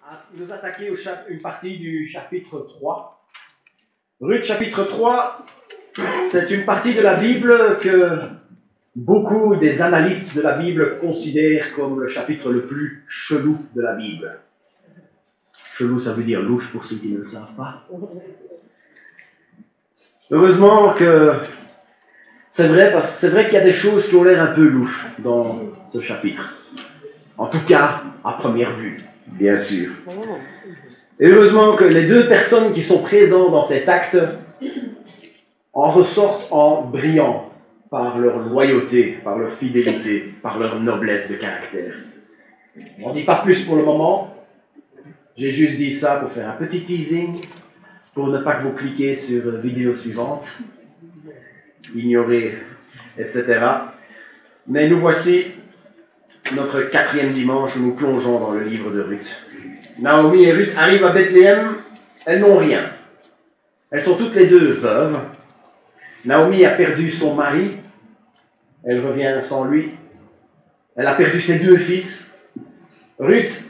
à nous attaquer une partie du chapitre 3. Ruth chapitre 3, c'est une partie de la Bible que beaucoup des analystes de la Bible considèrent comme le chapitre le plus chelou de la Bible. Chelou, ça veut dire louche pour ceux qui ne le savent pas. Heureusement que c'est vrai, parce que c'est vrai qu'il y a des choses qui ont l'air un peu louches dans ce chapitre. En tout cas, à première vue, bien sûr. Et heureusement que les deux personnes qui sont présentes dans cet acte en ressortent en brillant par leur loyauté, par leur fidélité, par leur noblesse de caractère. On n'en dit pas plus pour le moment. J'ai juste dit ça pour faire un petit teasing, pour ne pas que vous cliquiez sur la vidéo suivante, ignorer, etc. Mais nous voici notre 4e dimanche où nous plongeons dans le livre de Ruth. Naomi et Ruth arrivent à Bethléem, elles n'ont rien. Elles sont toutes les deux veuves. Naomi a perdu son mari, elle revient sans lui. Elle a perdu ses 2 fils. Ruth,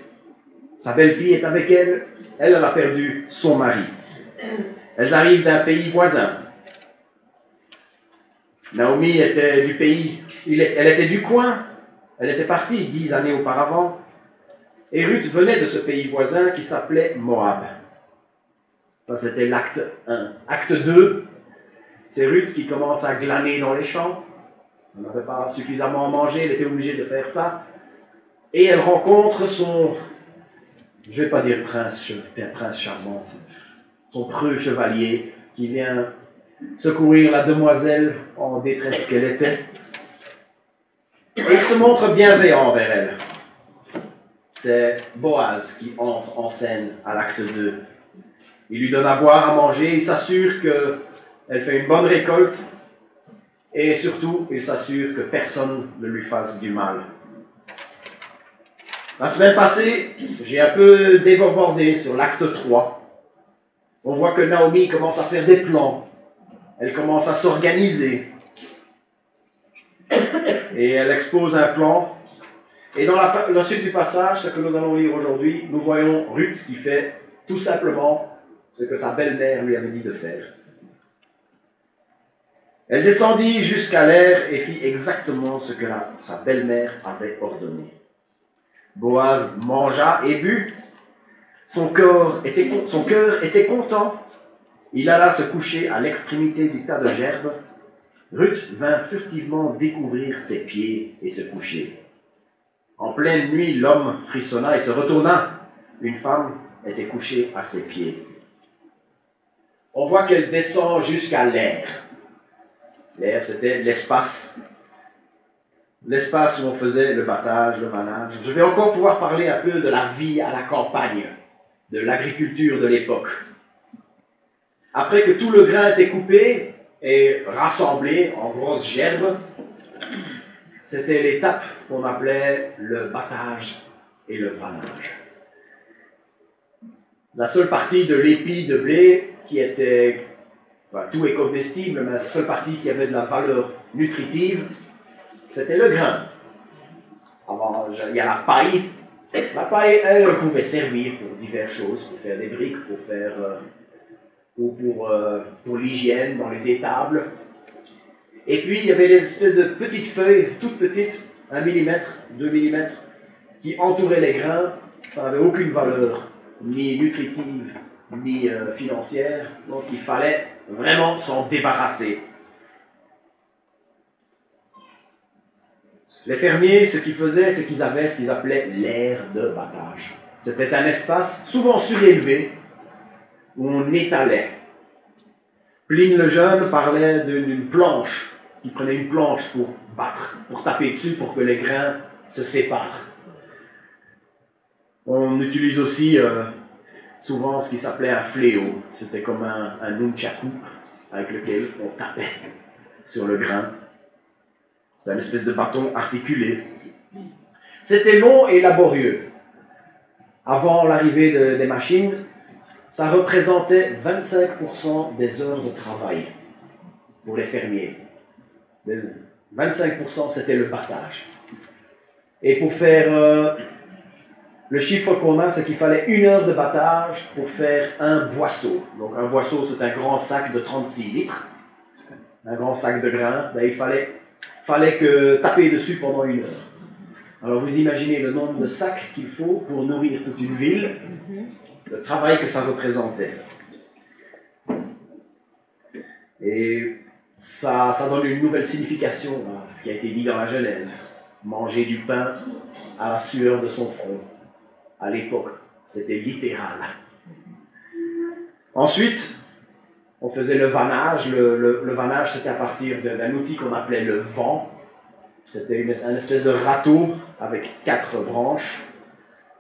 sa belle-fille est avec elle, elle a perdu son mari. Elles arrivent d'un pays voisin. Naomi était du pays, elle était du coin, elle était partie 10 années auparavant. Et Ruth venait de ce pays voisin qui s'appelait Moab. Ça, c'était l'acte 1. Acte 2, c'est Ruth qui commence à glaner dans les champs. Elle n'avait pas suffisamment à manger, elle était obligée de faire ça. Et elle rencontre son, je ne vais pas dire prince charmant, son preux chevalier qui vient secourir la demoiselle en détresse qu'elle était. Et il se montre bienveillant envers elle. C'est Boaz qui entre en scène à l'acte 2. Il lui donne à boire, à manger, il s'assure qu'elle fait une bonne récolte et surtout, il s'assure que personne ne lui fasse du mal. La semaine passée, j'ai un peu débordé sur l'acte 3. On voit que Naomi commence à faire des plans. Elle commence à s'organiser. Et elle expose un plan. Et dans la suite du passage, ce que nous allons lire aujourd'hui, nous voyons Ruth qui fait tout simplement ce que sa belle-mère lui avait dit de faire. Elle descendit jusqu'à l'air et fit exactement ce que sa belle-mère avait ordonné. Boaz mangea et but. Son cœur était content. Il alla se coucher à l'extrémité du tas de gerbes. Ruth vint furtivement découvrir ses pieds et se coucher. En pleine nuit, l'homme frissonna et se retourna. Une femme était couchée à ses pieds. On voit qu'elle descend jusqu'à l'air. L'air, c'était l'espace. L'espace où on faisait le battage, le manage. Je vais encore pouvoir parler un peu de la vie à la campagne, de l'agriculture de l'époque. Après que tout le grain était coupé et rassemblé en grosses gerbes, c'était l'étape qu'on appelait le battage et le vanage. La seule partie de l'épi de blé qui était, tout est comestible, mais la seule partie qui avait de la valeur nutritive, c'était le grain. Alors, il y a la paille. La paille, elle pouvait servir pour diverses choses, pour faire des briques, pour l'hygiène dans les étables. Et puis, il y avait des espèces de petites feuilles, toutes petites, 1 mm, 2 mm, qui entouraient les grains. Ça n'avait aucune valeur, ni nutritive, ni financière. Donc, il fallait vraiment s'en débarrasser. Les fermiers, ce qu'ils faisaient, c'est qu'ils avaient ce qu'ils appelaient l'aire de battage. C'était un espace souvent surélevé où on étalait. Pline le Jeune parlait d'une planche. Il prenait une planche pour battre, pour taper dessus, pour que les grains se séparent. On utilise aussi souvent ce qui s'appelait un fléau. C'était comme un nunchaku avec lequel on tapait sur le grain. C'était une espèce de bâton articulé. C'était long et laborieux. Avant l'arrivée des machines, ça représentait 25% des heures de travail pour les fermiers. 25%, c'était le battage. Et pour faire Le chiffre qu'on a, c'est qu'il fallait 1 heure de battage pour faire un boisseau. Donc un boisseau, c'est un grand sac de 36 litres, un grand sac de grains. Ben, il fallait que taper dessus pendant 1 heure. Alors vous imaginez le nombre de sacs qu'il faut pour nourrir toute une ville, le travail que ça représentait. Et ça donne une nouvelle signification à ce qui a été dit dans la Genèse. Manger du pain à la sueur de son front. À l'époque, c'était littéral. Ensuite, on faisait le vannage. Le vannage, c'était à partir d'un outil qu'on appelait le vent. C'était une espèce de râteau avec 4 branches.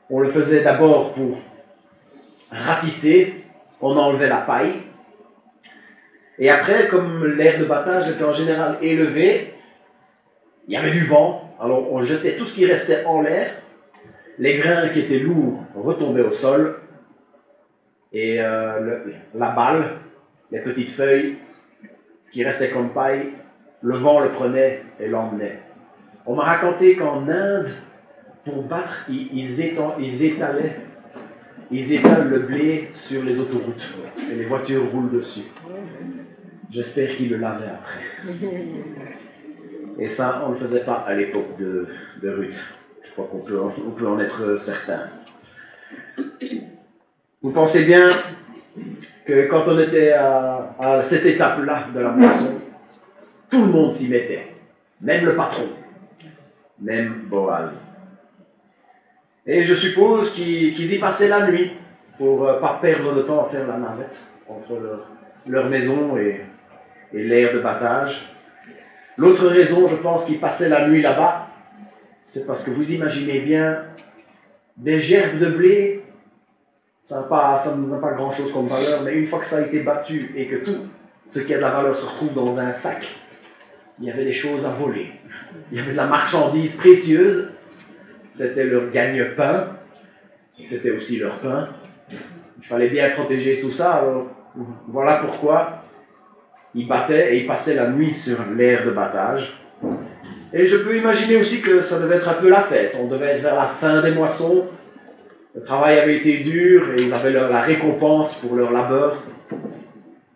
On le faisait d'abord pour ratisser. On enlevait la paille. Et après, comme l'air de battage était en général élevé, il y avait du vent. Alors on jetait tout ce qui restait en l'air. Les grains qui étaient lourds retombaient au sol. Et la balle, les petites feuilles, ce qui restait comme paille, le vent le prenait et l'emmenait. On m'a raconté qu'en Inde, pour battre, ils étalent le blé sur les autoroutes. Et les voitures roulent dessus. J'espère qu'ils le lavaient après. Et ça, on ne le faisait pas à l'époque de Ruth. Je crois qu'on peut en être certain. Vous pensez bien que quand on était à cette étape-là de la moisson, tout le monde s'y mettait. Même le patron. Même Boaz. Et je suppose qu'ils y passaient la nuit pour ne pas perdre de temps à faire la navette entre leur maison et l'aire de battage. L'autre raison, je pense, qu'ils passaient la nuit là-bas, c'est parce que vous imaginez bien, des gerbes de blé, ça n'a pas grand-chose comme valeur, mais une fois que ça a été battu et que tout ce qui a de la valeur se retrouve dans un sac, il y avait des choses à voler. Il y avait de la marchandise précieuse, c'était leur gagne-pain, c'était aussi leur pain. Il fallait bien protéger tout ça, alors voilà pourquoi ils battaient et ils passaient la nuit sur l'aire de battage. Et je peux imaginer aussi que ça devait être un peu la fête. On devait être vers la fin des moissons. Le travail avait été dur et ils avaient la récompense pour leur labeur.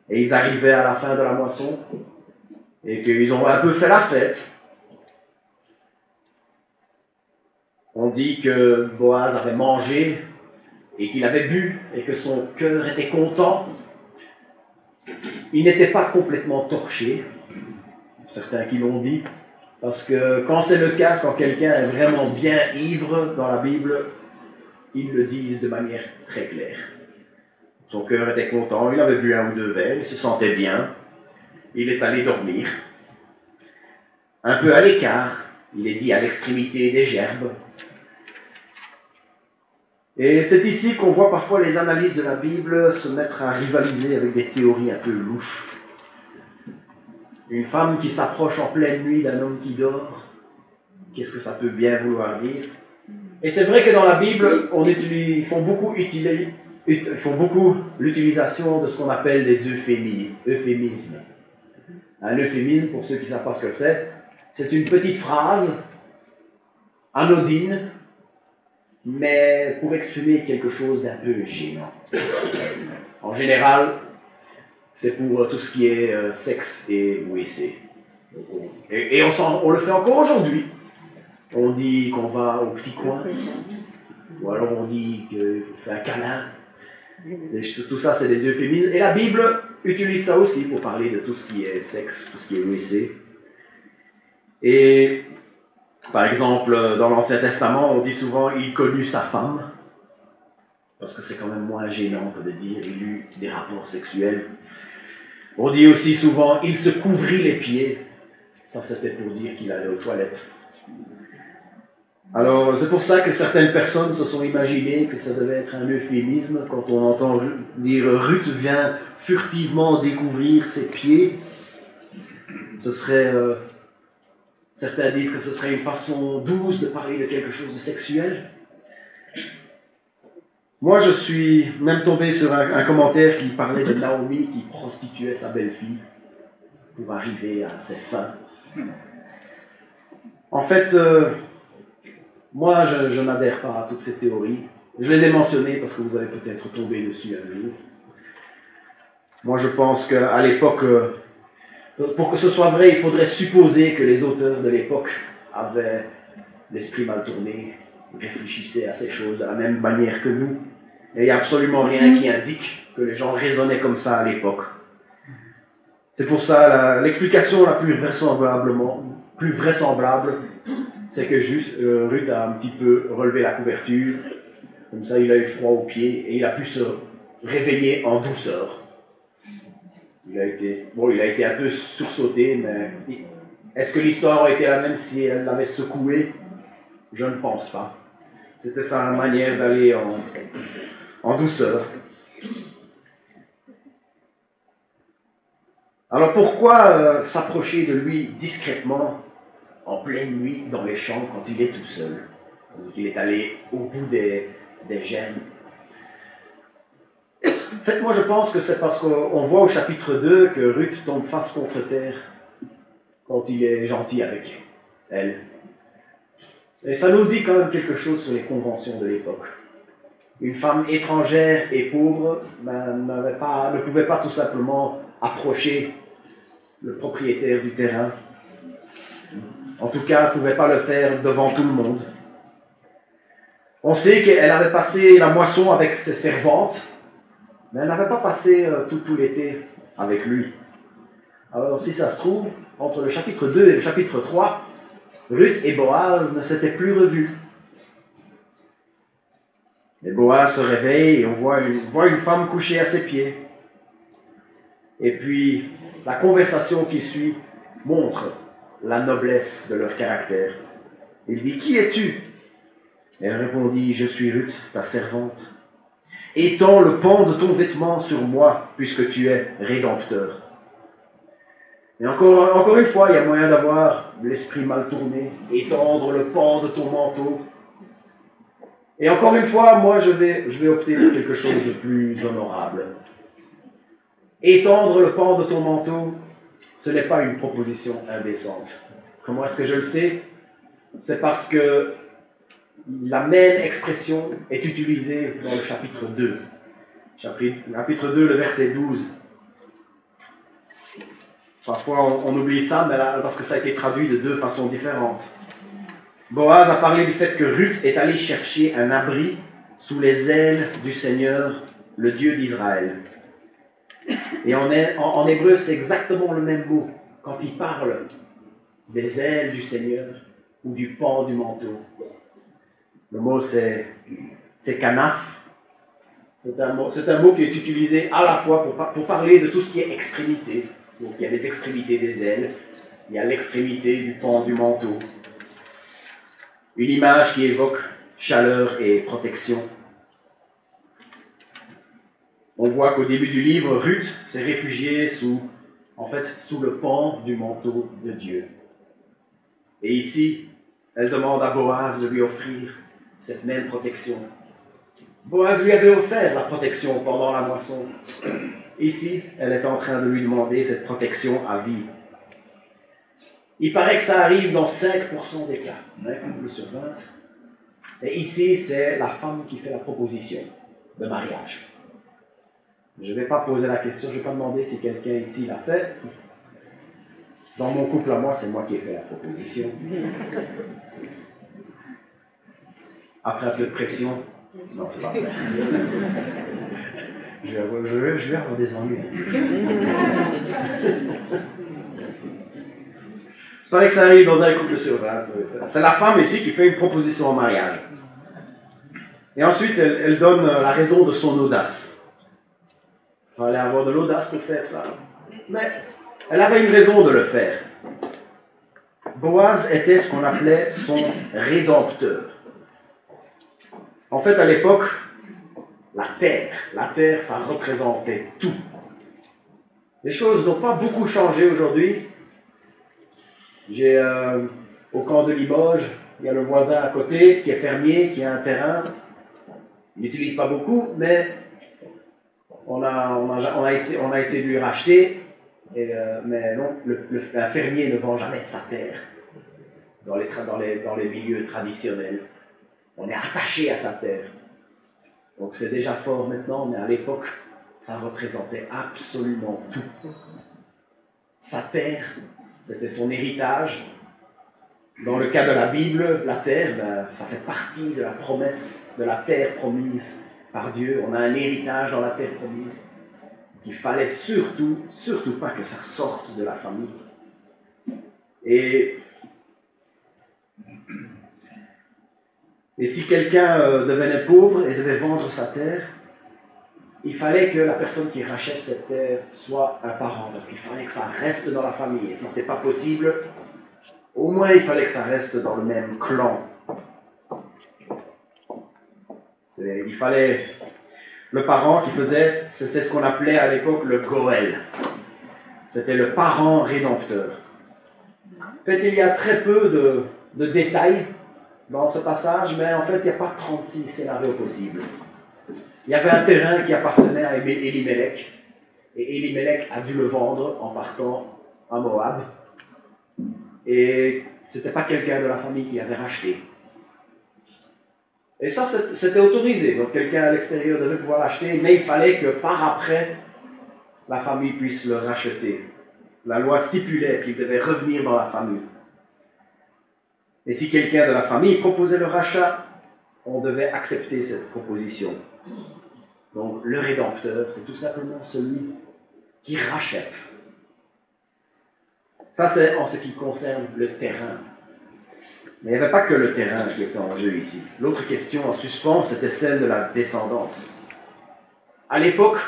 Et ils arrivaient à la fin de la moisson et qu'ils ont un peu fait la fête. On dit que Boaz avait mangé et qu'il avait bu et que son cœur était content. Il n'était pas complètement torché, certains qui l'ont dit, parce que quand c'est le cas, quand quelqu'un est vraiment bien ivre dans la Bible, ils le disent de manière très claire. Son cœur était content, il avait bu 1 ou 2 verres, il se sentait bien, il est allé dormir. Un peu à l'écart, il est dit à l'extrémité des gerbes. Et c'est ici qu'on voit parfois les analystes de la Bible se mettre à rivaliser avec des théories un peu louches. Une femme qui s'approche en pleine nuit d'un homme qui dort, qu'est-ce que ça peut bien vouloir dire? Et c'est vrai que dans la Bible, ils font beaucoup l'utilisation de ce qu'on appelle des euphémismes. Un euphémisme, pour ceux qui ne savent pas ce que c'est une petite phrase anodine, mais pour exprimer quelque chose d'un peu gênant. En général, c'est pour tout ce qui est sexe et WC. Et on le fait encore aujourd'hui. On dit qu'on va au petit coin, ou alors on dit qu'il faut faire un câlin. Et tout ça, c'est des euphémismes. Et la Bible utilise ça aussi pour parler de tout ce qui est sexe, tout ce qui est WC. Et par exemple, dans l'Ancien Testament, on dit souvent « il connut sa femme », parce que c'est quand même moins gênant que de dire « il eut des rapports sexuels ». On dit aussi souvent « il se couvrit les pieds », ça c'était pour dire qu'il allait aux toilettes. Alors, c'est pour ça que certaines personnes se sont imaginées que ça devait être un euphémisme quand on entend dire « Ruth vient furtivement découvrir ses pieds ». Ce serait... certains disent que ce serait une façon douce de parler de quelque chose de sexuel. Moi, je suis même tombé sur un commentaire qui parlait de Naomi qui prostituait sa belle-fille pour arriver à ses fins. En fait, Moi, je n'adhère pas à toutes ces théories. Je les ai mentionnées parce que vous allez peut-être tomber dessus un jour. Moi, je pense qu'à l'époque, pour que ce soit vrai, il faudrait supposer que les auteurs de l'époque avaient l'esprit mal tourné, réfléchissaient à ces choses de la même manière que nous. Et il n'y a absolument rien qui indique que les gens raisonnaient comme ça à l'époque. C'est pour ça, l'explication la plus vraisemblable, c'est que juste Ruth a un petit peu relevé la couverture, comme ça il a eu froid aux pieds et il a pu se réveiller en douceur. Il a été un peu sursauté, mais est-ce que l'histoire aurait été la même si elle l'avait secoué? Je ne pense pas. C'était sa manière d'aller en douceur. Alors pourquoi s'approcher de lui discrètement en pleine nuit dans les champs quand il est tout seul? Quand il est allé au bout des germes. En fait, moi je pense que c'est parce qu'on voit au chapitre 2 que Ruth tombe face contre terre quand il est gentil avec elle. Et ça nous dit quand même quelque chose sur les conventions de l'époque. Une femme étrangère et pauvre ne pouvait pas tout simplement approcher le propriétaire du terrain. En tout cas, elle ne pouvait pas le faire devant tout le monde. On sait qu'elle avait passé la moisson avec ses servantes, mais elle n'avait pas passé tout l'été avec lui. Alors si ça se trouve, entre le chapitre 2 et le chapitre 3, Ruth et Boaz ne s'étaient plus revus. Et Boaz se réveille et on voit une femme couchée à ses pieds. Et puis, la conversation qui suit montre la noblesse de leur caractère. Il dit, « Qui es-tu » Elle répondit, « Je suis Ruth, ta servante. Étends le pan de ton vêtement sur moi, puisque tu es rédempteur. » Et encore une fois, il y a moyen d'avoir l'esprit mal tourné, étendre le pan de ton manteau. Et encore une fois, moi, je vais opter pour quelque chose de plus honorable. Étendre le pan de ton manteau, ce n'est pas une proposition indécente. Comment est-ce que je le sais? C'est parce que la même expression est utilisée dans le chapitre 2. Chapitre 2, le verset 12. Parfois, on oublie ça, mais là, parce que ça a été traduit de deux façons différentes. Boaz a parlé du fait que Ruth est allée chercher un abri sous les ailes du Seigneur, le Dieu d'Israël. Et en hébreu, c'est exactement le même mot quand il parle des ailes du Seigneur ou du pan du manteau. Le mot, c'est kanaf. C'est un mot qui est utilisé à la fois pour parler de tout ce qui est extrémité. Donc il y a les extrémités des ailes, il y a l'extrémité du pan du manteau. Une image qui évoque chaleur et protection. On voit qu'au début du livre, Ruth s'est réfugiée sous le pan du manteau de Dieu. Et ici, elle demande à Boaz de lui offrir cette même protection. Boaz lui avait offert la protection pendant la moisson. Ici, elle est en train de lui demander cette protection à vie. Il paraît que ça arrive dans 5% des cas, un couple sur 20. Et ici, c'est la femme qui fait la proposition de mariage. Je ne vais pas poser la question, je ne vais pas demander si quelqu'un ici l'a fait. Dans mon couple à moi, c'est moi qui ai fait la proposition. Après un peu de pression, non, c'est pas vrai. Je vais avoir des ennuis. Il paraît que ça arrive dans un couple sur 20. C'est la femme ici qui fait une proposition en mariage. Et ensuite, elle donne la raison de son audace. Il fallait avoir de l'audace pour faire ça. Mais elle avait une raison de le faire. Boaz était ce qu'on appelait son rédempteur. En fait, à l'époque, la terre, ça représentait tout. Les choses n'ont pas beaucoup changé aujourd'hui. Au camp de Limoges, il y a le voisin à côté qui est fermier, qui a un terrain. Il n'utilise pas beaucoup, mais on a essayé de lui racheter, mais non, un fermier ne vend jamais sa terre dans les milieux traditionnels. On est attaché à sa terre. Donc c'est déjà fort maintenant, mais à l'époque, ça représentait absolument tout. Sa terre, c'était son héritage. Dans le cas de la Bible, la terre, ben, ça fait partie de la promesse de la terre promise par Dieu. On a un héritage dans la terre promise. Il fallait surtout pas que ça sorte de la famille. Et si quelqu'un devenait pauvre et devait vendre sa terre, il fallait que la personne qui rachète cette terre soit un parent, parce qu'il fallait que ça reste dans la famille. Et si ce n'était pas possible, au moins il fallait que ça reste dans le même clan. Il fallait le parent qui faisait, c'est ce qu'on appelait à l'époque le Goël. C'était le parent rédempteur. En fait, il y a très peu de détails dans ce passage, mais en fait, il n'y a pas 36 scénarios possibles. Il y avait un terrain qui appartenait à Elimelech, et Elimelech a dû le vendre en partant à Moab. Et ce n'était pas quelqu'un de la famille qui avait racheté. Et ça, c'était autorisé. Donc quelqu'un à l'extérieur devait pouvoir l'acheter, mais il fallait que par après, la famille puisse le racheter. La loi stipulait qu'il devait revenir dans la famille. Et si quelqu'un de la famille proposait le rachat, on devait accepter cette proposition. Donc le Rédempteur, c'est tout simplement celui qui rachète. Ça, c'est en ce qui concerne le terrain. Mais il n'y avait pas que le terrain qui était en jeu ici. L'autre question en suspens, c'était celle de la descendance. À l'époque,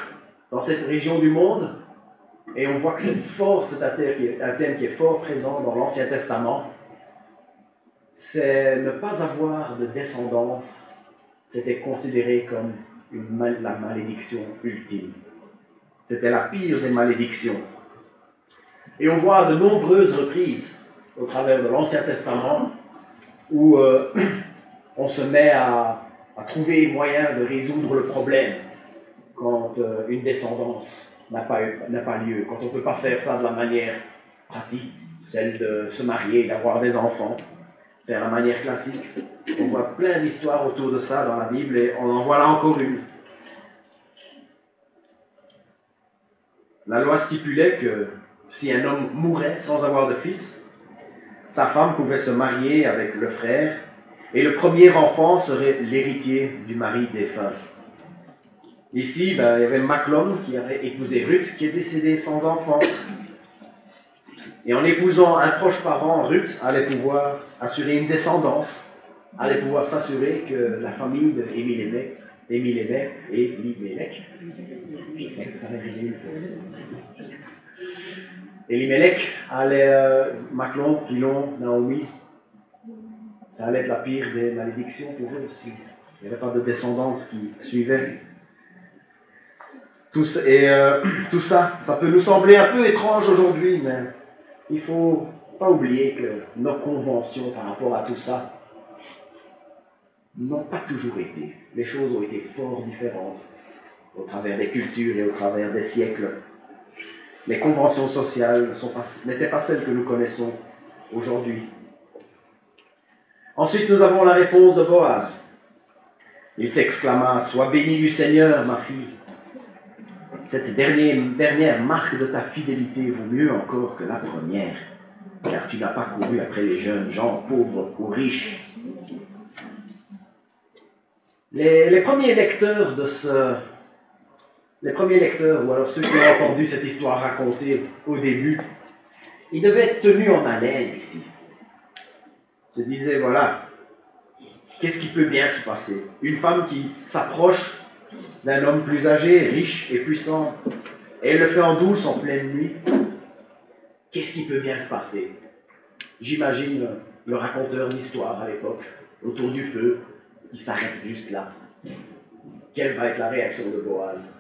dans cette région du monde, et on voit que c'est un thème qui est fort présent dans l'Ancien Testament, c'est ne pas avoir de descendance, c'était considéré comme la malédiction ultime. C'était la pire des malédictions. Et on voit à de nombreuses reprises, au travers de l'Ancien Testament, où on se met à trouver moyen de résoudre le problème quand une descendance n'a pas lieu, quand on ne peut pas faire ça de la manière pratique, celle de se marier, d'avoir des enfants, faire la manière classique. On voit plein d'histoires autour de ça dans la Bible et on en voit là encore une. La loi stipulait que si un homme mourait sans avoir de fils, sa femme pouvait se marier avec le frère et le premier enfant serait l'héritier du mari défunt. Ici, il y avait Machlon qui avait épousé Ruth qui est décédée sans enfant. Et en épousant un proche parent, Ruth allait pouvoir assurer une descendance, allait pouvoir s'assurer que la famille d'Elimelech, je sais que ça va arriver une fois. Elimelech allait, Machlon, Pilon, Naomi, ça allait être la pire des malédictions pour eux aussi. Il n'y avait pas de descendance qui suivait. Tout ça, ça peut nous sembler un peu étrange aujourd'hui, mais il ne faut pas oublier que nos conventions par rapport à tout ça n'ont pas toujours été. Les choses ont été fort différentes au travers des cultures et au travers des siècles. Les conventions sociales n'étaient pas celles que nous connaissons aujourd'hui. Ensuite, nous avons la réponse de Boaz. Il s'exclama, « Sois bénie du Seigneur, ma fille. Cette dernière marque de ta fidélité vaut mieux encore que la première, car tu n'as pas couru après les jeunes gens pauvres ou riches. » Les premiers lecteurs, ou alors ceux qui ont entendu cette histoire racontée au début, ils devaient être tenus en haleine ici. Ils se disaient, voilà, qu'est-ce qui peut bien se passer? Une femme qui s'approche d'un homme plus âgé, riche et puissant, et elle le fait en douce, en pleine nuit. Qu'est-ce qui peut bien se passer? J'imagine le raconteur d'histoire à l'époque, autour du feu, qui s'arrête juste là. Quelle va être la réaction de Boaz?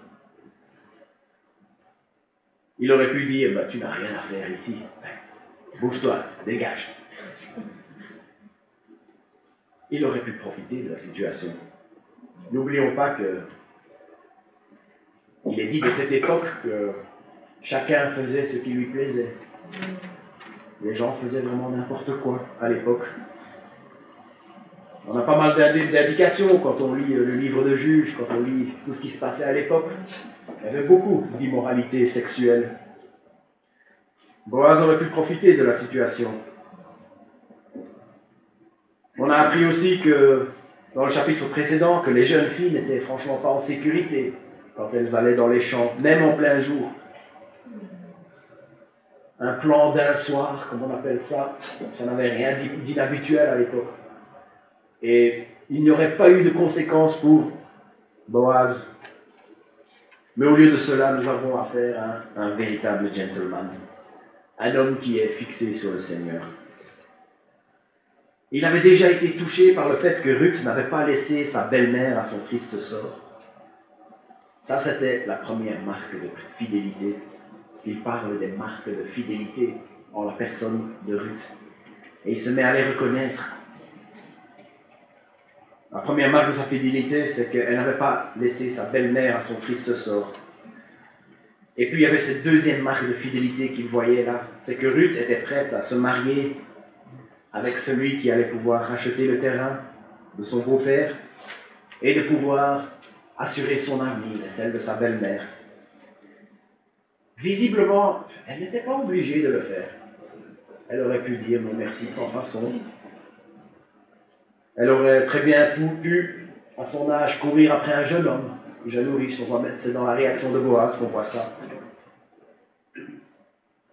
Il aurait pu dire, bah, tu n'as rien à faire ici. Bouge-toi, dégage. Il aurait pu profiter de la situation. N'oublions pas que il est dit de cette époque que chacun faisait ce qui lui plaisait. Les gens faisaient vraiment n'importe quoi à l'époque. On a pas mal d'indications quand on lit le livre de Juges, quand on lit tout ce qui se passait à l'époque. Il y avait beaucoup d'immoralité sexuelle. Boaz aurait pu profiter de la situation. On a appris aussi que, dans le chapitre précédent, que les jeunes filles n'étaient franchement pas en sécurité quand elles allaient dans les champs, même en plein jour. Un plan d'un soir, comme on appelle ça, ça n'avait rien d'inhabituel à l'époque. Et il n'y aurait pas eu de conséquences pour Boaz. Mais au lieu de cela, nous avons affaire à un véritable gentleman, un homme qui est fixé sur le Seigneur. Il avait déjà été touché par le fait que Ruth n'avait pas laissé sa belle-mère à son triste sort. Ça, c'était la première marque de fidélité. Parce qu'il parle des marques de fidélité en la personne de Ruth. Et il se met à les reconnaître. La première marque de sa fidélité, c'est qu'elle n'avait pas laissé sa belle-mère à son triste sort. Et puis il y avait cette deuxième marque de fidélité qu'il voyait là, c'est que Ruth était prête à se marier avec celui qui allait pouvoir racheter le terrain de son beau-père et de pouvoir assurer son avenir et celle de sa belle-mère. Visiblement, elle n'était pas obligée de le faire. Elle aurait pu dire non merci sans façon. Elle aurait très bien pu, à son âge, courir après un jeune homme, jeune riche. C'est dans la réaction de Boaz qu'on voit ça.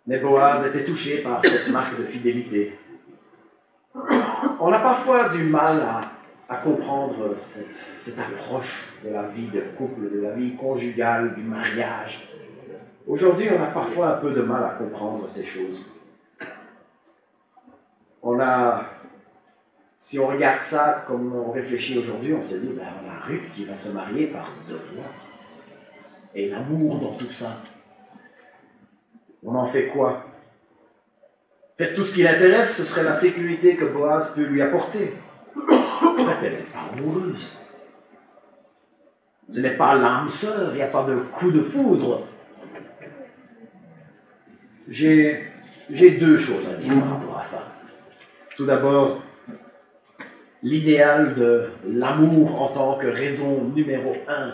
Mais Boaz était touché par cette marque de fidélité. On a parfois du mal à comprendre cette approche de la vie de couple, de la vie conjugale, du mariage. Aujourd'hui, on a parfois un peu de mal à comprendre ces choses. Si on regarde ça comme on réfléchit aujourd'hui, on se dit, on a Ruth qui va se marier par devoir. Et l'amour dans tout ça. On en fait quoi? En fait, tout ce qui l'intéresse, ce serait la sécurité que Boaz peut lui apporter. En fait, elle n'est pas amoureuse. Ce n'est pas l'âme sœur, il n'y a pas de coup de foudre. J'ai deux choses à dire par rapport à ça. Tout d'abord, l'idéal de l'amour en tant que raison numéro 1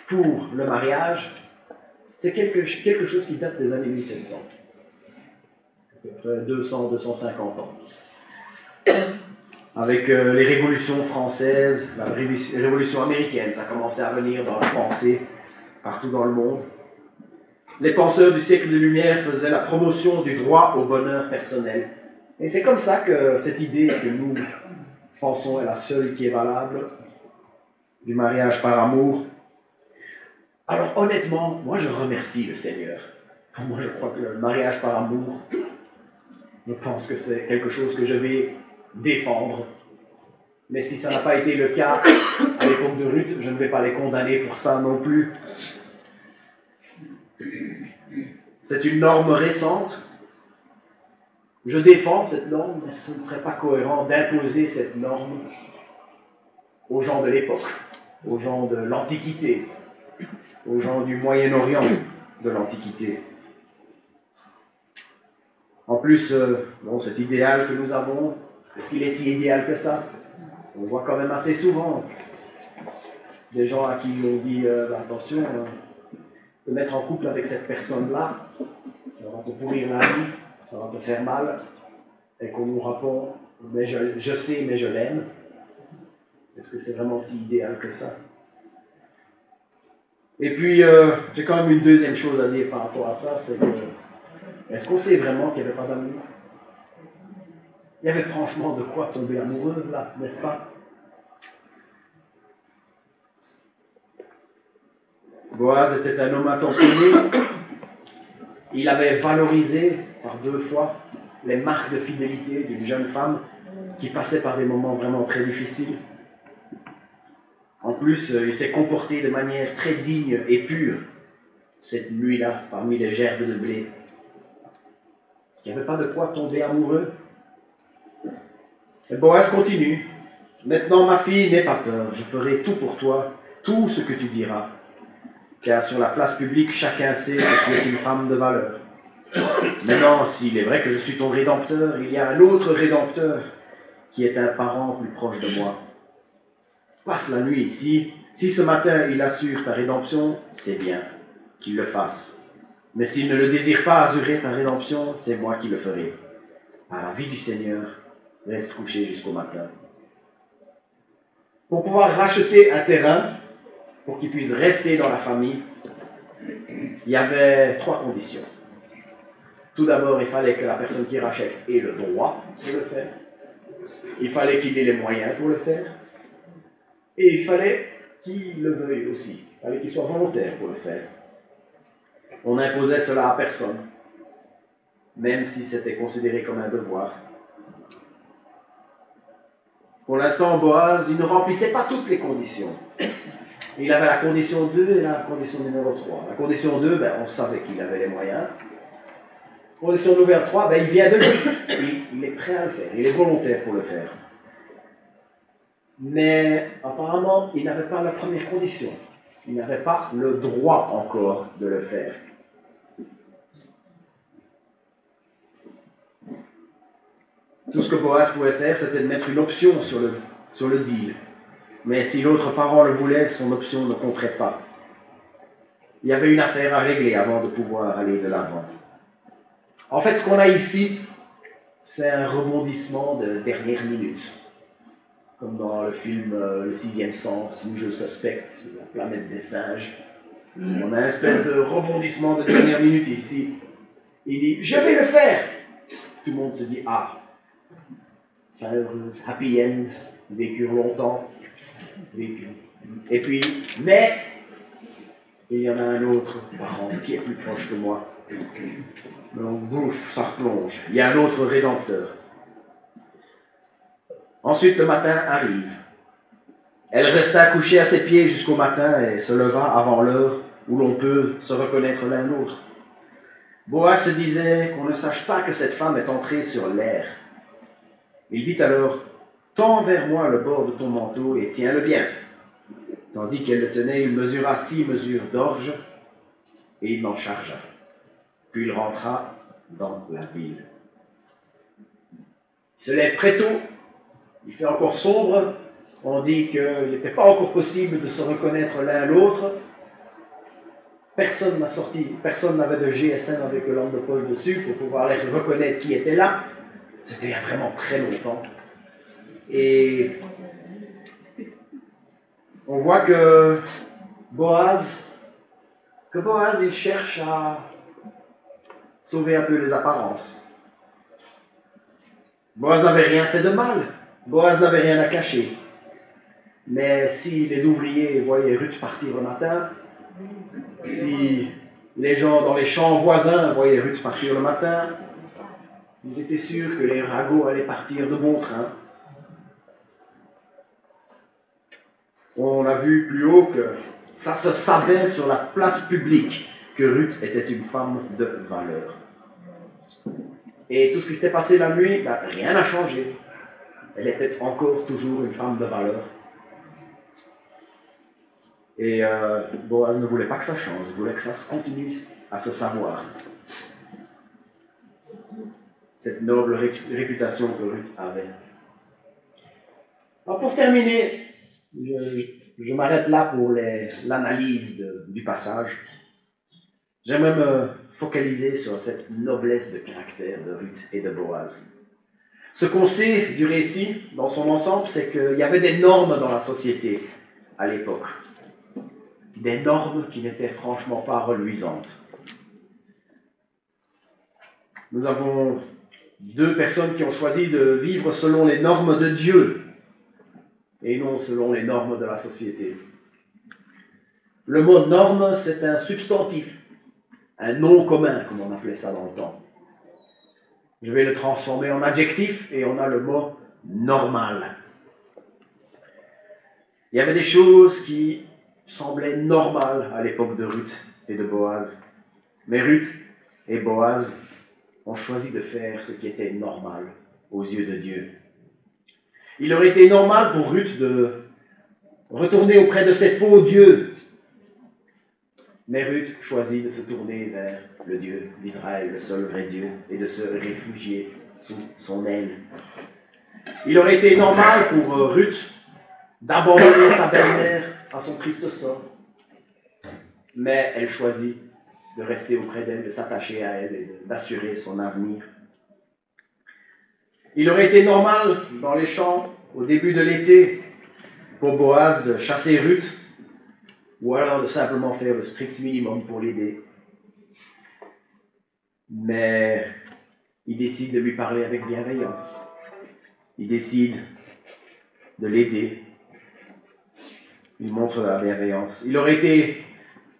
pour le mariage, c'est quelque chose qui date des années 1700. À peu près 200-250 ans. Avec les révolutions françaises, la révolution américaine, ça commençait à venir dans la pensée partout dans le monde. Les penseurs du siècle de lumière faisaient la promotion du droit au bonheur personnel. Et c'est comme ça que cette idée que nous pensons est la seule qui est valable, du mariage par amour. Alors honnêtement, moi je remercie le Seigneur. Pour moi je crois que le mariage par amour, je pense que c'est quelque chose que je vais défendre. Mais si ça n'a pas été le cas à l'époque de Ruth, je ne vais pas les condamner pour ça non plus. C'est une norme récente. Je défends cette norme, mais ce ne serait pas cohérent d'imposer cette norme aux gens de l'époque, aux gens de l'Antiquité, aux gens du Moyen-Orient de l'Antiquité. En plus, cet idéal que nous avons, est-ce qu'il est si idéal que ça? On voit quand même assez souvent des gens à qui on dit attention, te mettre en couple avec cette personne-là, ça va te pourrir la vie, ça va te faire mal, et qu'on nous répond, mais je sais, mais je l'aime. Est-ce que c'est vraiment si idéal que ça? Et puis, j'ai quand même une deuxième chose à dire par rapport à ça, c'est que, est-ce qu'on sait vraiment qu'il n'y avait pas d'amour? Il y avait franchement de quoi tomber amoureux, là, n'est-ce pas? Boaz était un homme attentionné. Il avait valorisé par 2 fois les marques de fidélité d'une jeune femme qui passait par des moments vraiment très difficiles. En plus, il s'est comporté de manière très digne et pure cette nuit-là, parmi les gerbes de blé. Il n'y avait pas de quoi tomber amoureux. Et Boaz continue. Maintenant, ma fille, n'aie pas peur, je ferai tout pour toi, tout ce que tu diras. Car sur la place publique, chacun sait que tu es une femme de valeur. Maintenant, s'il est vrai que je suis ton rédempteur, il y a un autre rédempteur qui est un parent plus proche de moi. Passe la nuit ici. Si ce matin il assure ta rédemption, c'est bien qu'il le fasse. Mais s'il ne le désire pas assurer ta rédemption, c'est moi qui le ferai. À la vie du Seigneur, reste couché jusqu'au matin. Pour pouvoir racheter un terrain, pour qu'il puisse rester dans la famille, il y avait 3 conditions. Tout d'abord, il fallait que la personne qui rachète ait le droit de le faire. Il fallait qu'il ait les moyens pour le faire. Et il fallait qu'il le veuille aussi. Il fallait qu'il soit volontaire pour le faire. On n'imposait cela à personne, même si c'était considéré comme un devoir. Pour l'instant, Boaz, il ne remplissait pas toutes les conditions. Il avait la condition 2 et la condition numéro 3. La condition 2, on savait qu'il avait les moyens. La condition numéro 3, il vient de lui. Il est prêt à le faire, il est volontaire pour le faire. Mais apparemment, il n'avait pas la première condition. Il n'avait pas le droit encore de le faire. Tout ce que Boaz pouvait faire, c'était de mettre une option sur le deal. Mais si l'autre parent le voulait, son option ne compterait pas. Il y avait une affaire à régler avant de pouvoir aller de l'avant. En fait, ce qu'on a ici, c'est un rebondissement de dernière minute. Comme dans le film Le Sixième Sens, où je suspecte sur la planète des singes. On a une espèce de rebondissement de dernière minute ici. Il dit « Je vais le faire !» Tout le monde se dit « Ah !» Fin heureuse, happy end, vécurent longtemps. Et puis, mais il y en a un autre parent qui est plus proche que moi. Donc, bouf, ça replonge. Il y a un autre rédempteur. Ensuite, le matin arrive. Elle resta couchée à ses pieds jusqu'au matin et se leva avant l'heure où l'on peut se reconnaître l'un l'autre. Boaz se disait qu'on ne sache pas que cette femme est entrée sur l'air. Il dit alors, « Tends vers moi le bord de ton manteau et tiens-le bien. » Tandis qu'elle le tenait, il mesura 6 mesures d'orge et il m'en chargea. Puis il rentra dans la ville. Il se lève très tôt, il fait encore sombre, on dit qu'il n'était pas encore possible de se reconnaître l'un l'autre. Personne n'a sorti, personne n'avait de GSM avec une lampe de poche dessus pour pouvoir les reconnaître qui était là. C'était il y a vraiment très longtemps. Et on voit que Boaz, il cherche à sauver un peu les apparences. Boaz n'avait rien fait de mal. Boaz n'avait rien à cacher. Mais si les ouvriers voyaient Ruth partir le matin, si les gens dans les champs voisins voyaient Ruth partir le matin, il était sûr que les ragots allaient partir de bon train. On a vu plus haut que ça se savait sur la place publique que Ruth était une femme de valeur. Et tout ce qui s'était passé la nuit, rien n'a changé. Elle était encore toujours une femme de valeur. Et Boaz ne voulait pas que ça change, il voulait que ça continue à se savoir. Cette noble réputation que Ruth avait. Alors pour terminer, je m'arrête là pour l'analyse du passage. J'aimerais me focaliser sur cette noblesse de caractère de Ruth et de Boaz. Ce qu'on sait du récit dans son ensemble, c'est qu'il y avait des normes dans la société à l'époque. Des normes qui n'étaient franchement pas reluisantes. Nous avons 2 personnes qui ont choisi de vivre selon les normes de Dieu et non selon les normes de la société. Le mot norme, c'est un substantif, un nom commun, comme on appelait ça dans le temps. Je vais le transformer en adjectif et on a le mot normal. Il y avait des choses qui semblaient normales à l'époque de Ruth et de Boaz. Mais Ruth et Boaz ont choisi de faire ce qui était normal aux yeux de Dieu. Il aurait été normal pour Ruth de retourner auprès de ses faux dieux. Mais Ruth choisit de se tourner vers le Dieu d'Israël, le seul vrai Dieu, et de se réfugier sous son aile. Il aurait été normal pour Ruth d'abandonner sa belle-mère à son triste sort. Mais elle choisit de rester auprès d'elle, de s'attacher à elle et d'assurer son avenir. Il aurait été normal dans les champs, au début de l'été, pour Boaz de chasser Ruth, ou alors de simplement faire le strict minimum pour l'aider. Mais il décide de lui parler avec bienveillance. Il décide de l'aider. Il montre de la bienveillance. Il aurait été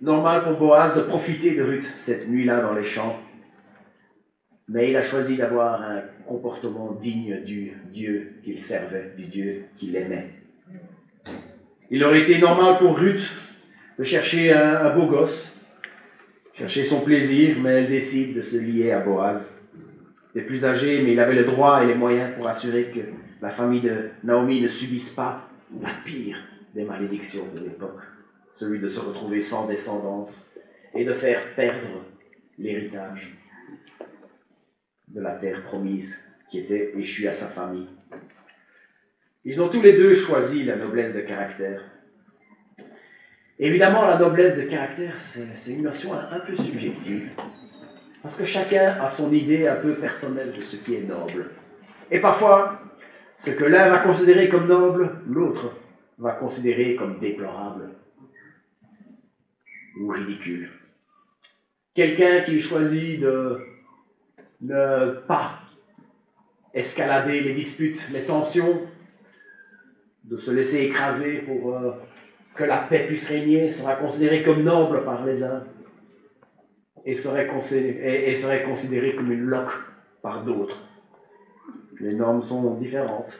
normal pour Boaz de profiter de Ruth cette nuit-là dans les champs. Mais il a choisi d'avoir un comportement digne du Dieu qu'il servait, du Dieu qu'il aimait. Il aurait été normal pour Ruth de chercher un beau gosse, chercher son plaisir, mais elle décide de se lier à Boaz. Il est plus âgé, mais il avait le droit et les moyens pour assurer que la famille de Naomi ne subisse pas la pire des malédictions de l'époque, celui de se retrouver sans descendance et de faire perdre l'héritage de la terre promise qui était échue à sa famille. Ils ont tous les deux choisi la noblesse de caractère. Évidemment, la noblesse de caractère, c'est une notion un peu subjective, parce que chacun a son idée un peu personnelle de ce qui est noble. Et parfois, ce que l'un va considérer comme noble, l'autre va considérer comme déplorable ou ridicule. Quelqu'un qui choisit de ne pas escalader les disputes, les tensions, de se laisser écraser pour que la paix puisse régner, sera considéré comme noble par les uns et serait considéré comme une loque par d'autres. Les normes sont différentes.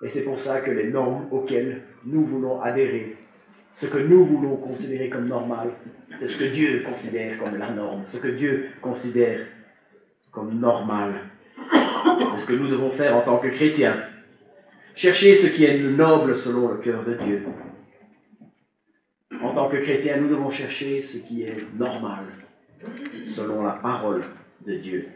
Et c'est pour ça que les normes auxquelles nous voulons adhérer, ce que nous voulons considérer comme normal, c'est ce que Dieu considère comme la norme, ce que Dieu considère comme normal. C'est ce que nous devons faire en tant que chrétiens. Chercher ce qui est noble selon le cœur de Dieu. En tant que chrétiens, nous devons chercher ce qui est normal selon la parole de Dieu.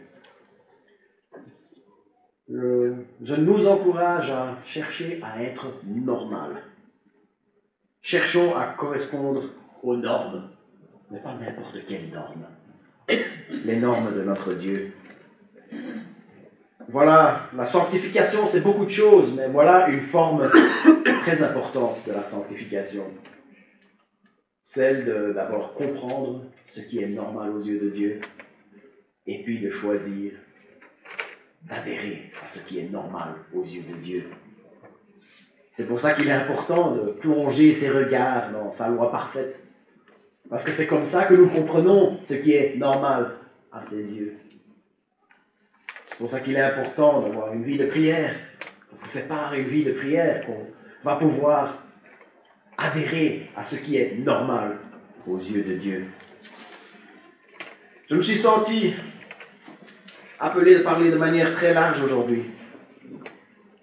Je nous encourage à chercher à être normal. Cherchons à correspondre aux normes, mais pas n'importe quelles normes. Les normes de notre Dieu. Voilà, la sanctification, c'est beaucoup de choses, mais voilà une forme très importante de la sanctification. Celle de d'abord comprendre ce qui est normal aux yeux de Dieu, et puis de choisir d'adhérer à ce qui est normal aux yeux de Dieu. C'est pour ça qu'il est important de plonger ses regards dans sa loi parfaite, parce que c'est comme ça que nous comprenons ce qui est normal à ses yeux. C'est pour ça qu'il est important d'avoir une vie de prière, parce que c'est par une vie de prière qu'on va pouvoir adhérer à ce qui est normal aux yeux de Dieu. Je me suis senti appelé de parler de manière très large aujourd'hui.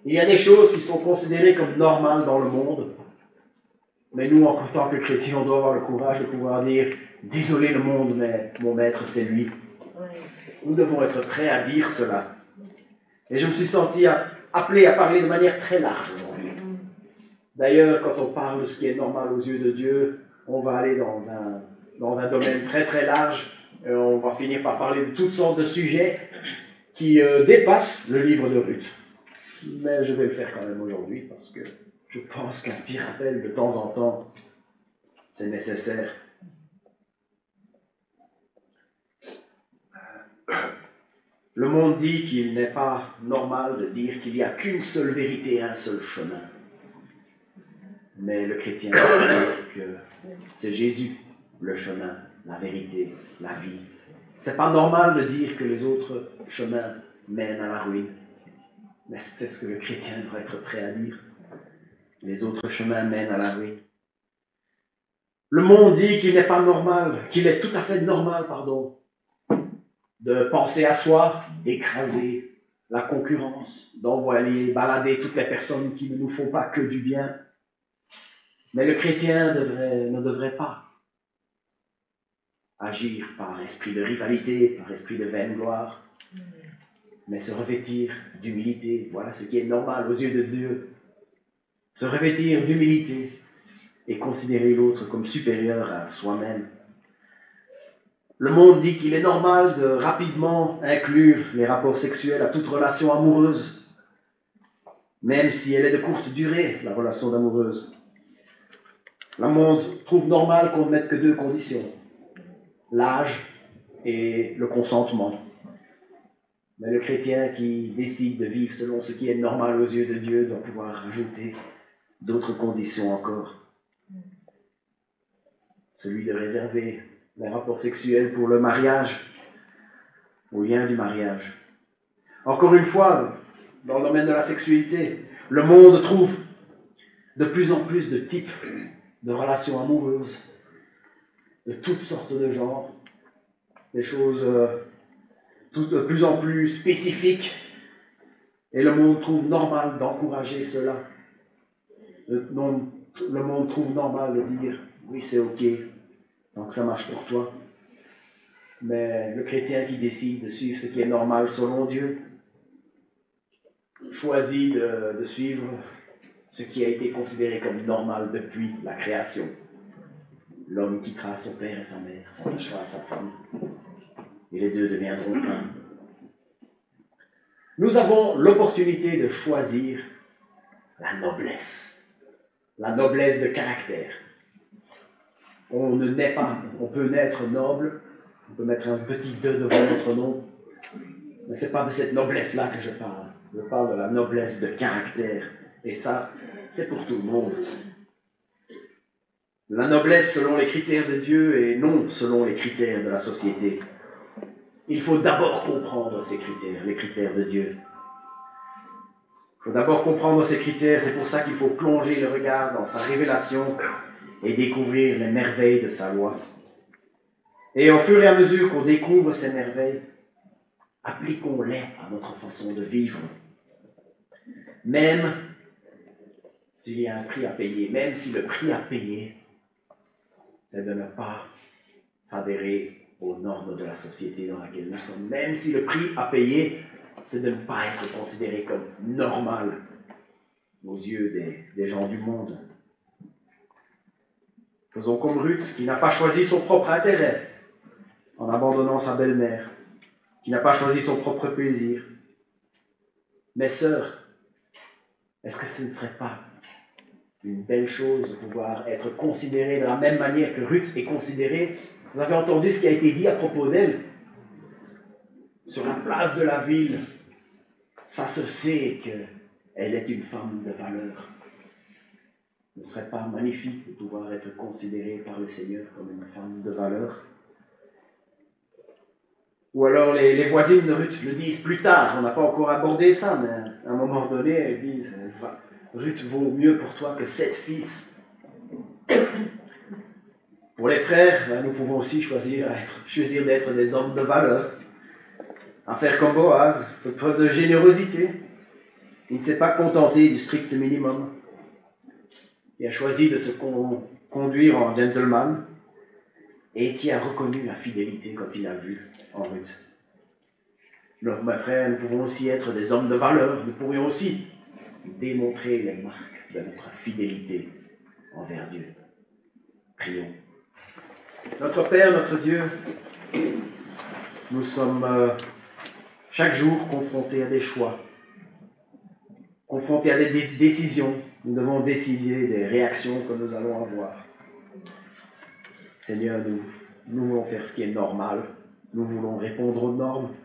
Il y a des choses qui sont considérées comme normales dans le monde, mais nous, en tant que chrétiens, on doit avoir le courage de pouvoir dire « Désolé le monde, mais mon maître, c'est lui ». Nous devons être prêts à dire cela. Et je me suis senti appelé à parler de manière très large aujourd'hui. D'ailleurs, quand on parle de ce qui est normal aux yeux de Dieu, on va aller dans un domaine très très large. On va finir par parler de toutes sortes de sujets qui dépassent le livre de Ruth. Mais je vais le faire quand même aujourd'hui parce que je pense qu'un petit rappel de temps en temps, c'est nécessaire. Le monde dit qu'il n'est pas normal de dire qu'il n'y a qu'une seule vérité, un seul chemin. Mais le chrétien dit que c'est Jésus, le chemin, la vérité, la vie. C'est pas normal de dire que les autres chemins mènent à la ruine. Mais c'est ce que le chrétien doit être prêt à dire. Les autres chemins mènent à la ruine. Le monde dit qu'il n'est pas normal, qu'il est tout à fait normal, de penser à soi, d'écraser la concurrence, d'envoyer balader toutes les personnes qui ne nous font pas que du bien. Mais le chrétien ne devrait pas agir par esprit de rivalité, par esprit de vaine gloire. mais se revêtir d'humilité. Voilà ce qui est normal aux yeux de Dieu. Se revêtir d'humilité et considérer l'autre comme supérieur à soi-même. Le monde dit qu'il est normal de rapidement inclure les rapports sexuels à toute relation amoureuse, même si elle est de courte durée, la relation amoureuse. Le monde trouve normal qu'on ne mette que 2 conditions, l'âge et le consentement. Mais le chrétien qui décide de vivre selon ce qui est normal aux yeux de Dieu doit pouvoir rajouter d'autres conditions encore. Celui de réserver les rapports sexuels pour le mariage, au lien du mariage. Encore une fois, dans le domaine de la sexualité, le monde trouve de plus en plus de types de relations amoureuses, de toutes sortes de genres, des choses de plus en plus spécifiques, et le monde trouve normal d'encourager cela. Le monde trouve normal de dire « oui, c'est ok, donc ça marche pour toi ». Mais le chrétien qui décide de suivre ce qui est normal selon Dieu choisit de suivre ce qui a été considéré comme normal depuis la création. L'homme quittera son père et sa mère, s'attachera à sa femme, et les deux deviendront un. Nous avons l'opportunité de choisir la noblesse de caractère. On ne naît pas, on peut naître noble, on peut mettre un petit 2 devant notre nom, mais ce n'est pas de cette noblesse-là que je parle. Je parle de la noblesse de caractère, et ça, c'est pour tout le monde. La noblesse selon les critères de Dieu et non selon les critères de la société. Il faut d'abord comprendre ces critères, les critères de Dieu. Il faut d'abord comprendre ces critères, c'est pour ça qu'il faut plonger le regard dans sa révélation et découvrir les merveilles de sa loi. Et au fur et à mesure qu'on découvre ces merveilles, appliquons-les à notre façon de vivre. Même s'il y a un prix à payer, même si le prix à payer, c'est de ne pas s'adhérer aux normes de la société dans laquelle nous sommes, même si le prix à payer, c'est de ne pas être considéré comme normal aux yeux des gens du monde. Faisons comme Ruth, qui n'a pas choisi son propre intérêt en abandonnant sa belle-mère, qui n'a pas choisi son propre plaisir. Mes sœurs, est-ce que ce ne serait pas une belle chose de pouvoir être considérée de la même manière que Ruth est considérée? Vous avez entendu ce qui a été dit à propos d'elle. Sur la place de la ville, ça se sait qu'elle est une femme de valeur. Ne serait pas magnifique de pouvoir être considérée par le Seigneur comme une femme de valeur? Ou alors les voisines de Ruth le disent plus tard, on n'a pas encore abordé ça, mais à un moment donné, elles disent « Ruth vaut mieux pour toi que 7 fils ». Pour les frères, nous pouvons aussi choisir d'être des hommes de valeur, à faire comme Boaz, fait preuve de générosité. Il ne s'est pas contenté du strict minimum. Il a choisi de se conduire en gentleman et qui a reconnu la fidélité quand il a vu en Ruth. Donc, mes frères, nous pouvons aussi être des hommes de valeur. Nous pourrions aussi démontrer les marques de notre fidélité envers Dieu. Prions. Notre Père, notre Dieu, nous sommes chaque jour confrontés à des choix, confrontés à des décisions. Nous devons décider des réactions que nous allons avoir. Seigneur, nous voulons faire ce qui est normal. Nous voulons répondre aux normes,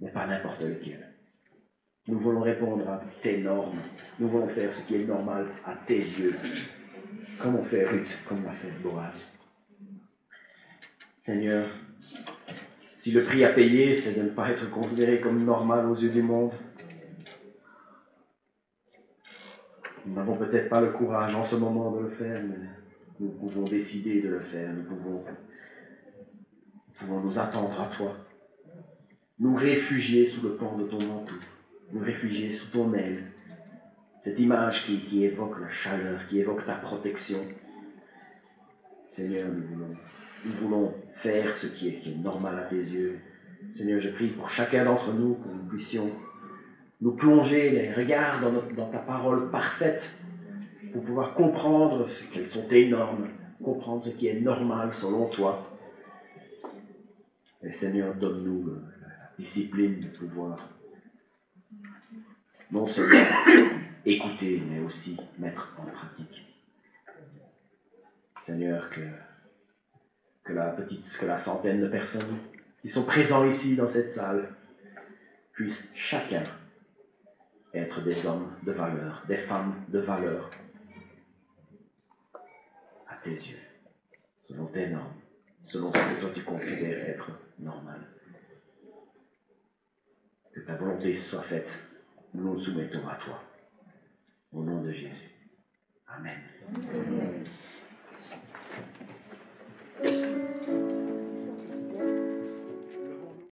mais pas n'importe lesquelles. Nous voulons répondre à tes normes. Nous voulons faire ce qui est normal à tes yeux. Comme on fait Ruth, comme l'a fait Boaz. Seigneur, si le prix à payer, c'est de ne pas être considéré comme normal aux yeux du monde, nous n'avons peut-être pas le courage en ce moment de le faire, mais nous pouvons décider de le faire. Nous pouvons nous attendre à toi. Nous réfugier sous le pan de ton manteau. Nous réfugier sous ton aile. Cette image qui évoque la chaleur, qui évoque ta protection. Seigneur, nous voulons faire ce qui est normal à tes yeux. Seigneur, je prie pour chacun d'entre nous, que nous puissions nous plonger les regards dans ta parole parfaite, pour pouvoir comprendre qu'elles sont tes normes, comprendre ce qui est normal selon toi. Et Seigneur, donne-nous la discipline de pouvoir non seulement écouter, mais aussi mettre en pratique. Seigneur, que la centaine de personnes qui sont présents ici dans cette salle puissent chacun être des hommes de valeur, des femmes de valeur à tes yeux, selon tes normes, selon ce que toi tu considères être normal. Que ta volonté soit faite, nous nous soumettons à toi. Au nom de Jésus. Amen. Amen.